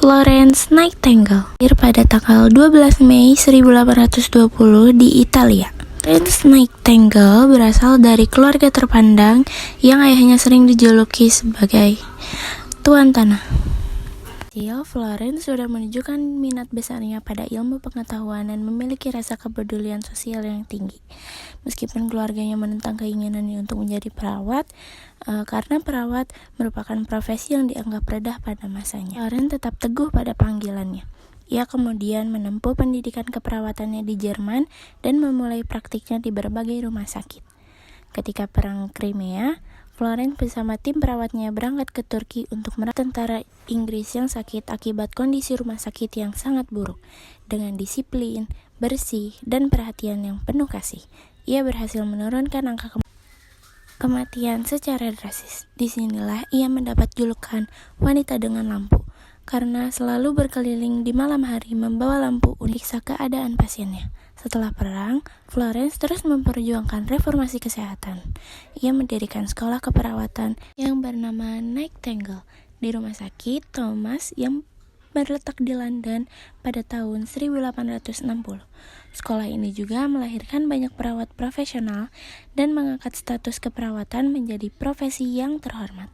Florence Nightingale lahir pada tanggal 12 Mei 1820 di Italia. Florence Nightingale berasal dari keluarga terpandang yang ayahnya sering dijuluki sebagai Tuan Tanah. Florence sudah menunjukkan minat besarnya pada ilmu pengetahuan dan memiliki rasa kepedulian sosial yang tinggi. Meskipun keluarganya menentang keinginannya untuk menjadi perawat, karena perawat merupakan profesi yang dianggap rendah pada masanya. Florence tetap teguh pada panggilannya. Ia kemudian menempuh pendidikan keperawatannya di Jerman dan memulai praktiknya di berbagai rumah sakit. Ketika Perang Crimea, Florence bersama tim perawatnya berangkat ke Turki untuk merawat tentara Inggris yang sakit akibat kondisi rumah sakit yang sangat buruk. Dengan disiplin, bersih, dan perhatian yang penuh kasih, ia berhasil menurunkan angka kematian secara drastis. Disinilah ia mendapat julukan wanita dengan lampu, karena selalu berkeliling di malam hari membawa lampu untuk keadaan pasiennya. Setelah perang, Florence terus memperjuangkan reformasi kesehatan. Ia mendirikan sekolah keperawatan yang bernama Nightingale di Rumah Sakit Thomas yang berletak di London pada tahun 1860. Sekolah ini juga melahirkan banyak perawat profesional dan mengangkat status keperawatan menjadi profesi yang terhormat.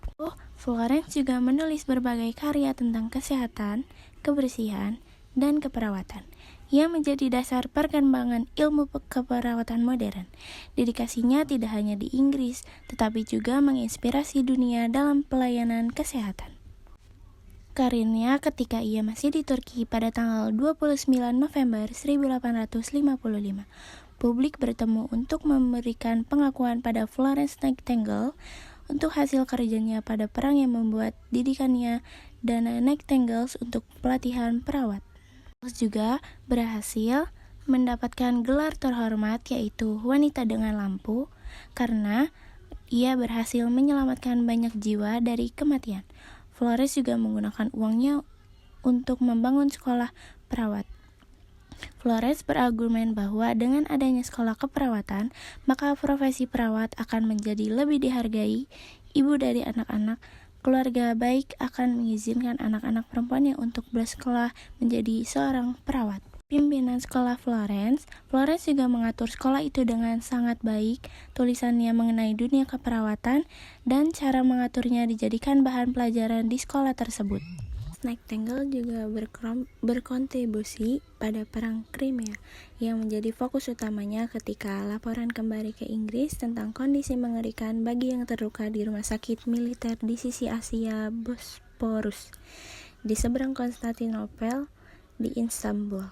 Florence juga menulis berbagai karya tentang kesehatan, kebersihan, dan keperawatan. Ia menjadi dasar perkembangan ilmu keperawatan modern. Dedikasinya tidak hanya di Inggris, tetapi juga menginspirasi dunia dalam pelayanan kesehatan. Karirnya ketika ia masih di Turki pada tanggal 29 November 1855. Publik bertemu untuk memberikan pengakuan pada Florence Nightingale untuk hasil kerjanya pada perang yang membuat didikannya dana Nightingale untuk pelatihan perawat. Juga berhasil mendapatkan gelar terhormat yaitu wanita dengan lampu karena ia berhasil menyelamatkan banyak jiwa dari kematian. Florence juga menggunakan uangnya untuk membangun sekolah perawat. Florence berargumen bahwa dengan adanya sekolah keperawatan, maka profesi perawat akan menjadi lebih dihargai. Ibu dari anak-anak keluarga baik akan mengizinkan anak-anak perempuannya untuk bersekolah menjadi seorang perawat. Pimpinan sekolah Florence juga mengatur sekolah itu dengan sangat baik. Tulisannya mengenai dunia keperawatan dan cara mengaturnya dijadikan bahan pelajaran di sekolah tersebut. Nightingale juga berkontribusi pada Perang Crimea yang menjadi fokus utamanya ketika laporan kembali ke Inggris tentang kondisi mengerikan bagi yang terluka di rumah sakit militer di sisi Asia Bosporus di seberang Konstantinopel di Istanbul.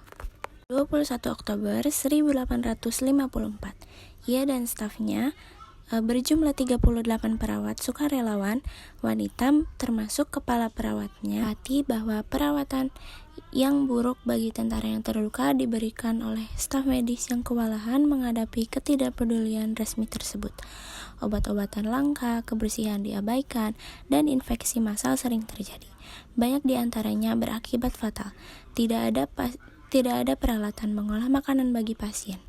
21 Oktober 1854, ia dan stafnya berjumlah 38 perawat sukarelawan wanita termasuk kepala perawatnya bahwa perawatan yang buruk bagi tentara yang terluka diberikan oleh staf medis yang kewalahan menghadapi ketidakpedulian resmi tersebut. Obat-obatan langka, kebersihan diabaikan, dan infeksi massal sering terjadi. Banyak di antaranya berakibat fatal. Tidak ada peralatan mengolah makanan bagi pasien.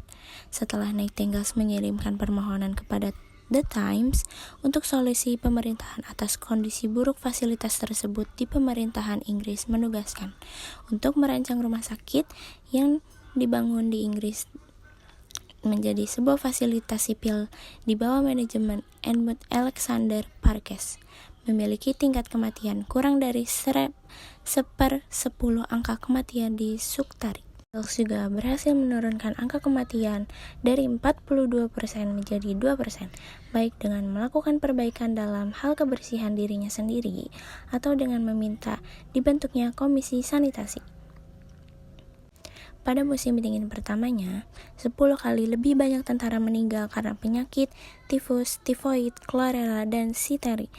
Setelah Nightingale mengirimkan permohonan kepada The Times untuk solusi pemerintahan atas kondisi buruk fasilitas tersebut, di pemerintahan Inggris menugaskan untuk merancang rumah sakit yang dibangun di Inggris menjadi sebuah fasilitas sipil di bawah manajemen Edmund Alexander Parkes. Memiliki tingkat kematian kurang dari 1/10 angka kematian di Suktari. Juga berhasil menurunkan angka kematian dari 42% menjadi 2%, baik dengan melakukan perbaikan dalam hal kebersihan dirinya sendiri atau dengan meminta dibentuknya komisi sanitasi. Pada musim dingin pertamanya, 10 kali lebih banyak tentara meninggal karena penyakit tifus, tifoid, kolera, dan difteri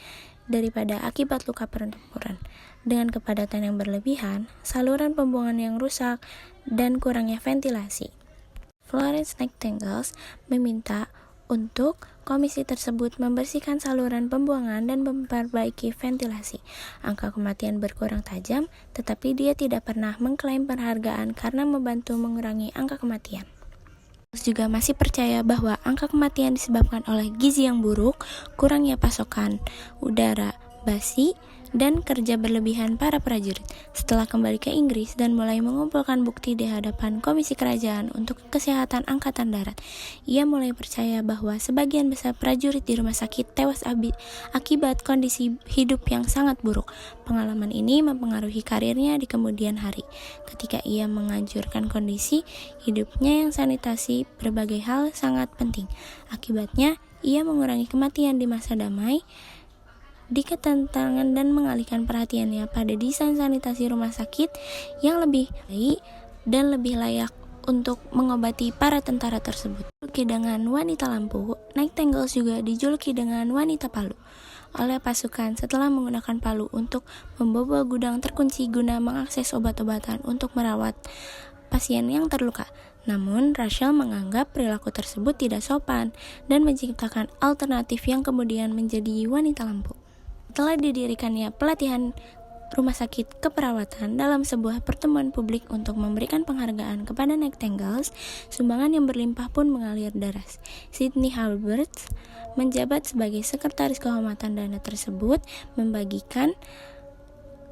daripada akibat luka pertempuran. Dengan kepadatan yang berlebihan, saluran pembuangan yang rusak, dan kurangnya ventilasi, Florence Nightingale meminta untuk komisi tersebut membersihkan saluran pembuangan dan memperbaiki ventilasi. Angka kematian berkurang tajam, tetapi dia tidak pernah mengklaim penghargaan karena membantu mengurangi angka kematian. Juga masih percaya bahwa angka kematian disebabkan oleh gizi yang buruk, kurangnya pasokan udara basi, dan kerja berlebihan para prajurit. Setelah kembali ke Inggris dan mulai mengumpulkan bukti di hadapan Komisi Kerajaan untuk Kesehatan Angkatan Darat, ia mulai percaya bahwa sebagian besar prajurit di rumah sakit tewas akibat kondisi hidup yang sangat buruk. Pengalaman ini mempengaruhi karirnya di kemudian hari. Ketika ia menganjurkan kondisi hidupnya yang sanitasi, berbagai hal sangat penting. Akibatnya, ia mengurangi kematian di masa damai, diketentangan dan mengalihkan perhatiannya pada desain sanitasi rumah sakit yang lebih baik dan lebih layak untuk mengobati para tentara tersebut. Dijuluki dengan wanita lampu, Nightingale juga dijuluki dengan wanita palu oleh pasukan setelah menggunakan palu untuk membobol gudang terkunci guna mengakses obat-obatan untuk merawat pasien yang terluka. Namun, Rachel menganggap perilaku tersebut tidak sopan dan menciptakan alternatif yang kemudian menjadi wanita lampu. Setelah didirikannya pelatihan rumah sakit keperawatan dalam sebuah pertemuan publik untuk memberikan penghargaan kepada Nightingale, sumbangan yang berlimpah pun mengalir deras. Sidney Halbert menjabat sebagai sekretaris kehormatan dana tersebut, membagikan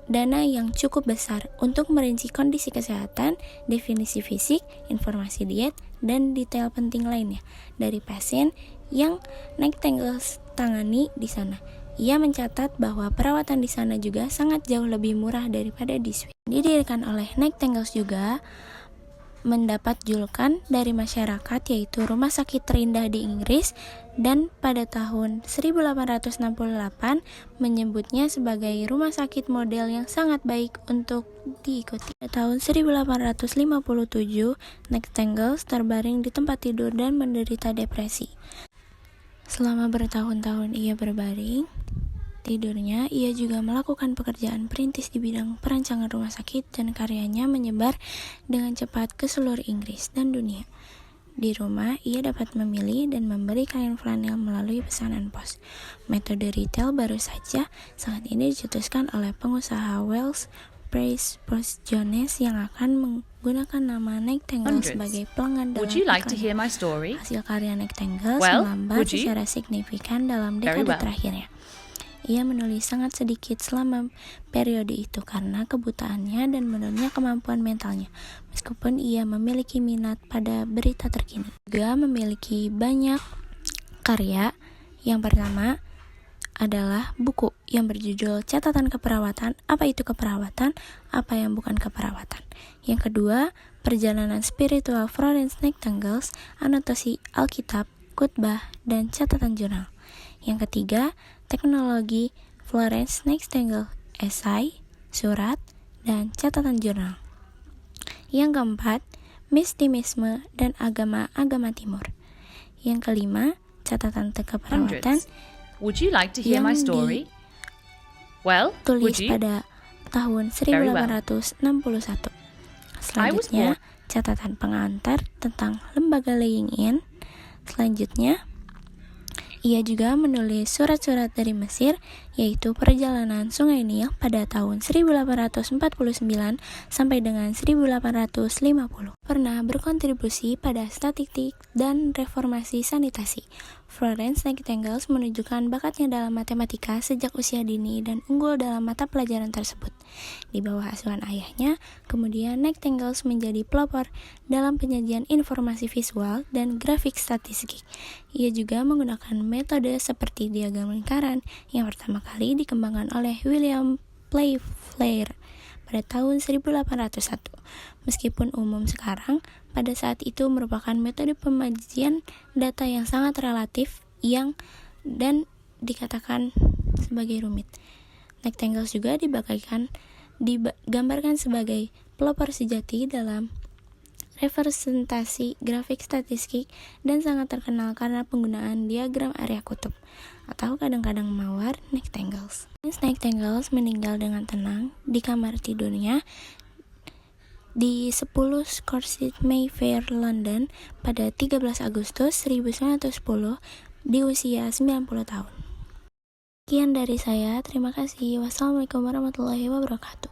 dana yang cukup besar untuk merinci kondisi kesehatan, definisi fisik, informasi diet, dan detail penting lainnya dari pasien yang Nightingale tangani di sana. Ia mencatat bahwa perawatan di sana juga sangat jauh lebih murah daripada di Swiss. Didirikan oleh Nightingale juga mendapat julukan dari masyarakat, yaitu rumah sakit terindah di Inggris, dan pada tahun 1868 menyebutnya sebagai rumah sakit model yang sangat baik untuk diikuti. Pada tahun 1857, Nightingale terbaring di tempat tidur dan menderita depresi. Selama bertahun-tahun ia berbaring tidurnya, ia juga melakukan pekerjaan perintis di bidang perancangan rumah sakit dan karyanya menyebar dengan cepat ke seluruh Inggris dan dunia. Di rumah, ia dapat memilih dan memberi kain flanel melalui pesanan pos. Metode retail baru saja saat ini dicetuskan oleh pengusaha Wells Price Jones yang akan menggunakan nama Nightingale sebagai pelanggan dalam iklannya. Hasil karya Nightingale melambat secara signifikan dalam dekade terakhirnya. Ia menulis sangat sedikit selama periode itu karena kebutaannya dan menurunnya kemampuan mentalnya, meskipun ia memiliki minat pada berita terkini. Juga memiliki banyak karya. Yang pertama adalah buku yang berjudul Catatan Keperawatan, Apa Itu Keperawatan, Apa Yang Bukan Keperawatan. Yang kedua, Perjalanan Spiritual Florence Nightingale, Anotasi Alkitab, Khutbah, dan Catatan Jurnal. Yang ketiga, Teknologi Florence Nightingale, Esai, Surat, dan Catatan Jurnal. Yang keempat, Mistimisme dan Agama-Agama Timur. Yang kelima, Catatan Keperawatan yang ditulis pada tahun 1861. Selanjutnya, catatan pengantar tentang lembaga Laying In. Selanjutnya, ia juga menulis surat-surat dari Mesir, yaitu Perjalanan Sungai Nil pada tahun 1849 sampai dengan 1850. Pernah berkontribusi pada statistik dan reformasi sanitasi. Florence Nightingale menunjukkan bakatnya dalam matematika sejak usia dini dan unggul dalam mata pelajaran tersebut. Di bawah asuhan ayahnya, kemudian Nightingale menjadi pelopor dalam penyajian informasi visual dan grafik statistik. Ia juga menggunakan metode seperti diagram lingkaran yang pertama kali dikembangkan oleh William Playfair pada tahun 1801. Meskipun umum sekarang, pada saat itu merupakan metode pemajian data yang sangat relatif dan dikatakan sebagai rumit. Nightingale juga digambarkan sebagai pelopor sejati dalam representasi grafik statistik dan sangat terkenal karena penggunaan diagram area kutub atau kadang-kadang mawar Nightingale. Nightingale meninggal dengan tenang di kamar tidurnya di 10 Scott Street, Mayfair, London pada 13 Agustus 1910 di usia 90 tahun. Sekian dari saya, terima kasih. Wassalamualaikum warahmatullahi wabarakatuh.